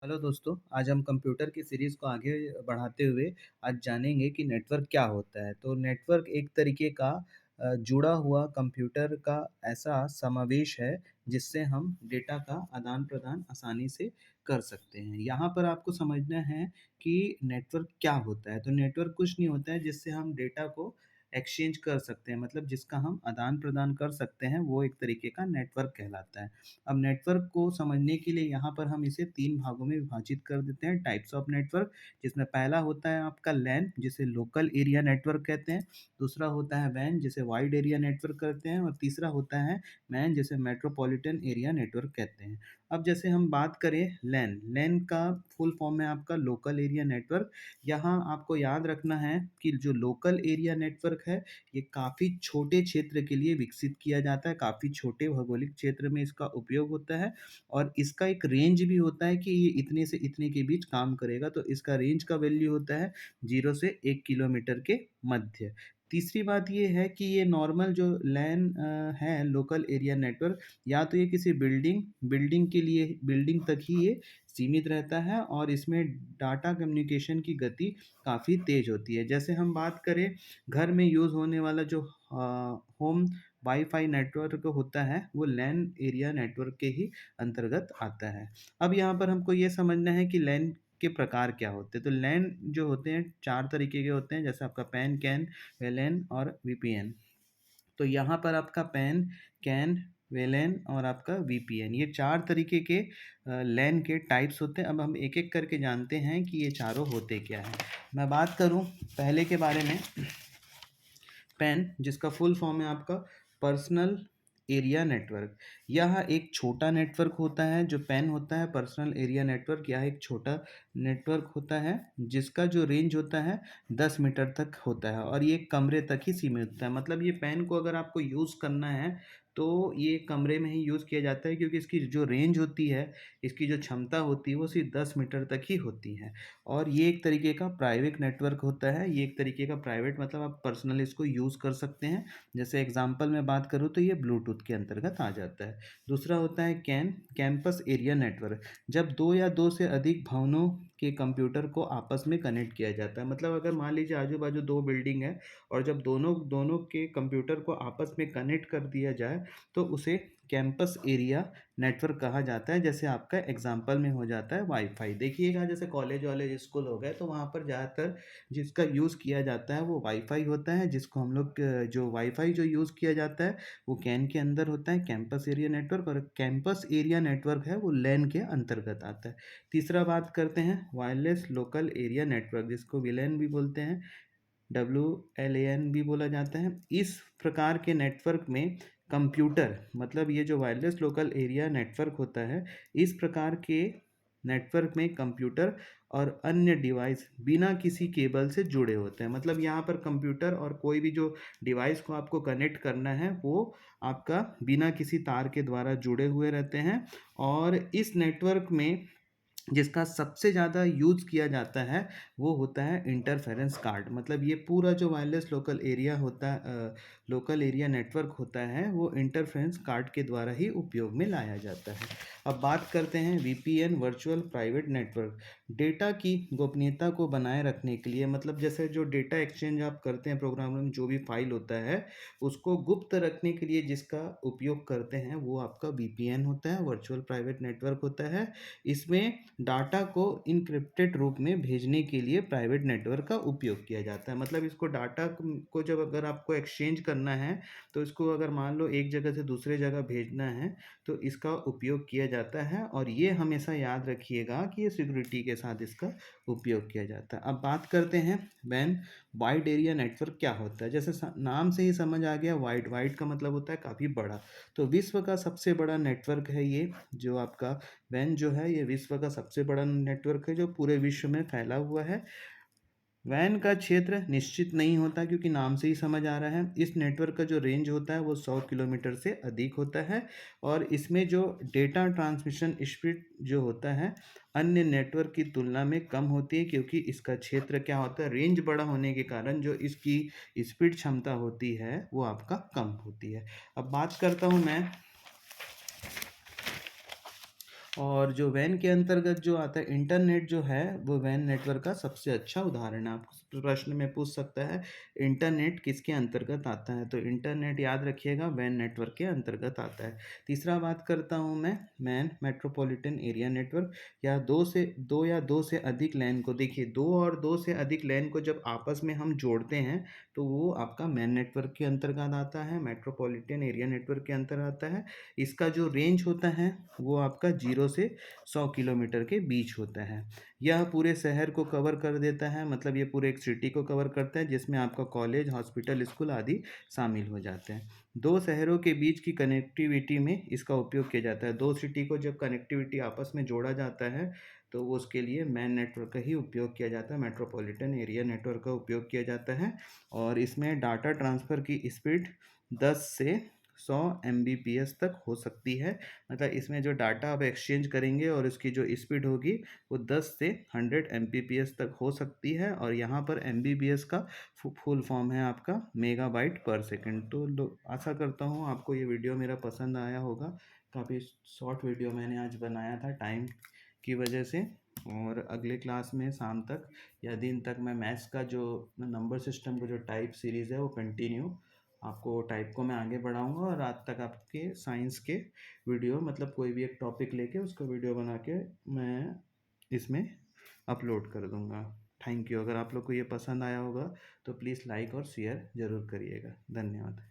Hello दोस्तों, आज हम कंप्यूटर की सीरीज़ को आगे बढ़ाते हुए आज जानेंगे कि नेटवर्क क्या होता है। तो नेटवर्क एक तरीके का जुड़ा हुआ कंप्यूटर का ऐसा समावेश है जिससे हम डेटा का आदान-प्रदान आसानी से कर सकते हैं। यहाँ पर आपको समझना है कि नेटवर्क क्या होता है। तो नेटवर्क कुछ नहीं होता है जिससे हम डेटा को एक्सचेंज कर सकते हैं, मतलब जिसका हम आदान-प्रदान कर सकते हैं, वो एक तरीके का नेटवर्क कहलाता है। अब नेटवर्क को समझने के लिए यहाँ पर हम इसे 3 भागों में विभाजित कर देते हैं, टाइप्स ऑफ नेटवर्क, जिसमें पहला होता है आपका लैन, जिसे लोकल एरिया नेटवर्क कहते हैं। दूसरा होता है वैन, जिसे वाइड एरिया नेटवर्क कहते हैं, और तीसरा होता है मैन, जिसे मेट्रोपॉलिटन एरिया नेटवर्क कहते हैं। अब जैसे हम बात करें लैन, लैन का फुल फॉर्म है आपका लोकल एरिया नेटवर्क। यहाँ आपको याद रखना है कि जो लोकल एरिया नेटवर्क है, ये काफ़ी छोटे क्षेत्र के लिए विकसित किया जाता है, काफ़ी छोटे भौगोलिक क्षेत्र में इसका उपयोग होता है और इसका एक रेंज भी होता है कि ये इतने से इतने के बीच काम करेगा। तो इसका रेंज का वैल्यू होता है 0 से 1 किलोमीटर के मध्य। तीसरी बात ये है कि ये नॉर्मल जो लैन है लोकल एरिया नेटवर्क, या तो ये किसी बिल्डिंग बिल्डिंग के लिए बिल्डिंग तक ही ये सीमित रहता है और इसमें डाटा कम्युनिकेशन की गति काफ़ी तेज़ होती है। जैसे हम बात करें घर में यूज़ होने वाला जो होम वाईफ़ाई नेटवर्क होता है, वो लैन एरिया नेटवर्क के ही अंतर्गत आता है। अब यहाँ पर हमको ये समझना है कि लैन के प्रकार क्या होते हैं। तो लैन जो होते हैं 4 तरीके के होते हैं, जैसे आपका पैन, कैन, वेलैन और वीपीएन। तो यहाँ पर आपका पैन, कैन, वेलैन और आपका वीपीएन, ये 4 तरीके के लैन के टाइप्स होते हैं। अब हम एक-एक करके जानते हैं कि ये चारों होते क्या हैं। मैं बात करूँ पहले के बारे में, पैन, जिसका फुल फॉर्म है आपका पर्सनल एरिया नेटवर्क। यह एक छोटा नेटवर्क होता है। जो पैन होता है पर्सनल एरिया नेटवर्क, यह एक छोटा नेटवर्क होता है जिसका जो रेंज होता है 10 मीटर तक होता है और ये कमरे तक ही सीमित होता है। मतलब ये पैन को अगर आपको यूज़ करना है तो ये कमरे में ही यूज़ किया जाता है, क्योंकि इसकी जो रेंज होती है, इसकी जो क्षमता होती है, वो सिर्फ 10 मीटर तक ही होती है। और ये एक तरीके का प्राइवेट नेटवर्क होता है। ये एक तरीके का प्राइवेट, मतलब आप पर्सनली इसको यूज़ कर सकते हैं। जैसे एग्जांपल में बात करूँ तो ये ब्लूटूथ के अंतर्गत आ जाता है। दूसरा होता है कैन, कैंपस एरिया नेटवर्क। जब 2 या 2 से अधिक भवनों के कंप्यूटर को आपस में कनेक्ट किया जाता है, मतलब अगर मान लीजिए आजू-बाजू 2 बिल्डिंग है और जब दोनों दोनों के कंप्यूटर को आपस में कनेक्ट कर दिया जाए तो उसे कैंपस एरिया नेटवर्क कहा जाता है। जैसे आपका एग्जांपल में हो जाता है वाईफाई। देखिएगा जैसे कॉलेज वॉलेज स्कूल हो गए तो वहाँ पर ज़्यादातर जिसका यूज़ किया जाता है वो वाईफाई होता है, जिसको हम लोग जो वाईफाई जो यूज़ किया जाता है वो कैन के अंदर होता है, कैंपस एरिया नेटवर्क। और कैंपस एरिया नेटवर्क है वो लैन के अंतर्गत आता है। तीसरा बात करते हैं वायरलेस लोकल एरिया नेटवर्क, जिसको विलैन भी बोलते हैं, WLAN भी बोला जाता है। इस प्रकार के नेटवर्क में कंप्यूटर, मतलब ये जो वायरलेस लोकल एरिया नेटवर्क होता है, इस प्रकार के नेटवर्क में कंप्यूटर और अन्य डिवाइस बिना किसी केबल से जुड़े होते हैं। मतलब यहाँ पर कंप्यूटर और कोई भी जो डिवाइस को आपको कनेक्ट करना है वो आपका बिना किसी तार के द्वारा जुड़े हुए रहते हैं। और इस नेटवर्क में जिसका सबसे ज़्यादा यूज़ किया जाता है वो होता है इंटरफेरेंस कार्ड। मतलब ये पूरा जो वायरलेस लोकल एरिया होता है, लोकल एरिया नेटवर्क होता है, वो इंटरफेरेंस कार्ड के द्वारा ही उपयोग में लाया जाता है। अब बात करते हैं VPN, virtual private network. Data की गोपनीयता को बनाए रखने के लिए, मतलब जैसे जो डेटा एक्सचेंज आप करते हैं प्रोग्राम में, जो भी फाइल होता है उसको गुप्त रखने के लिए जिसका उपयोग करते हैं वो आपका वीपीएन होता है, वर्चुअल प्राइवेट नेटवर्क होता है। इसमें डाटा को इनक्रिप्टेड रूप में भेजने के लिए प्राइवेट नेटवर्क का उपयोग किया जाता है। मतलब इसको डाटा को जब अगर आपको एक्सचेंज करना है तो इसको अगर मान लो एक जगह से दूसरे जगह भेजना है तो इसका उपयोग किया जाता है। और ये हमेशा याद रखिएगा कि ये सिक्योरिटी के साथ इसका उपयोग किया जाता है। अब बात करते हैं वैन, वाइड एरिया नेटवर्क क्या होता है। जैसे नाम से ही समझ आ गया, वाइड, वाइड का मतलब होता है काफ़ी बड़ा। तो विश्व का सबसे बड़ा नेटवर्क है ये जो आपका वैन जो है, ये विश्व का सबसे बड़ा नेटवर्क है जो पूरे विश्व में फैला हुआ है। वैन का क्षेत्र निश्चित नहीं होता क्योंकि नाम से ही समझ आ रहा है। इस नेटवर्क का जो रेंज होता है वो 100 किलोमीटर से अधिक होता है और इसमें जो डेटा ट्रांसमिशन स्पीड जो होता है अन्य नेटवर्क की तुलना में कम होती है, क्योंकि इसका क्षेत्र क्या होता है, रेंज बड़ा होने के कारण जो इसकी स्पीड क्षमता होती है वो आपका कम होती है। अब बात करता हूँ मैं और जो वैन के अंतर्गत जो आता है इंटरनेट जो है वो वैन नेटवर्क का सबसे अच्छा उदाहरण है। आपको प्रश्न में पूछ सकता है इंटरनेट किसके अंतर्गत आता है? तो इंटरनेट याद रखिएगा वैन नेटवर्क के अंतर्गत आता है। तीसरा बात करता हूँ मैं मैन मेट्रोपॉलिटन एरिया नेटवर्क या 2 या 2 से अधिक लैन को देखिए 2 और 2 से अधिक लैन को जब आपस में हम जोड़ते हैं तो वो आपका मैन नेटवर्क के अंतर्गत आता है, मेट्रोपॉलिटन एरिया नेटवर्क के अंतर्गत आता है। इसका जो रेंज होता है वो आपका 0 से 100 किलोमीटर के बीच होता है। यह पूरे शहर को कवर कर देता है, मतलब ये पूरे एक सिटी को कवर करता है जिसमें आपका कॉलेज, हॉस्पिटल, स्कूल आदि शामिल हो जाते हैं। दो शहरों के बीच की कनेक्टिविटी में इसका उपयोग किया जाता है। दो सिटी को जब कनेक्टिविटी आपस में जोड़ा जाता है तो वो उसके लिए मैन नेटवर्क का ही उपयोग किया जाता है, मेट्रोपॉलिटन एरिया नेटवर्क का उपयोग किया जाता है। और इसमें डाटा ट्रांसफ़र की स्पीड 10 से 100 एमबीपीएस तक हो सकती है। मतलब इसमें जो डाटा आप एक्सचेंज करेंगे और उसकी जो स्पीड होगी वो 10 से 100 एमबीपीएस तक हो सकती है। और यहाँ पर एमबीपीएस का फुल फॉर्म है आपका मेगाबाइट पर सेकंड। तो आशा करता हूँ आपको ये वीडियो मेरा पसंद आया होगा। काफ़ी शॉर्ट वीडियो मैंने आज बनाया था टाइम की वजह से। और अगले क्लास में शाम तक या दिन तक मैं मैथ्स का जो नंबर सिस्टम का जो टाइप सीरीज़ है वो कंटिन्यू आपको टाइप को मैं आगे बढ़ाऊंगा। और रात तक आपके साइंस के वीडियो, मतलब कोई भी एक टॉपिक लेके उसका वीडियो बना के मैं इसमें अपलोड कर दूंगा। Thank you. अगर आप लोग को ये पसंद आया होगा तो प्लीज़ लाइक और शेयर ज़रूर करिएगा। धन्यवाद।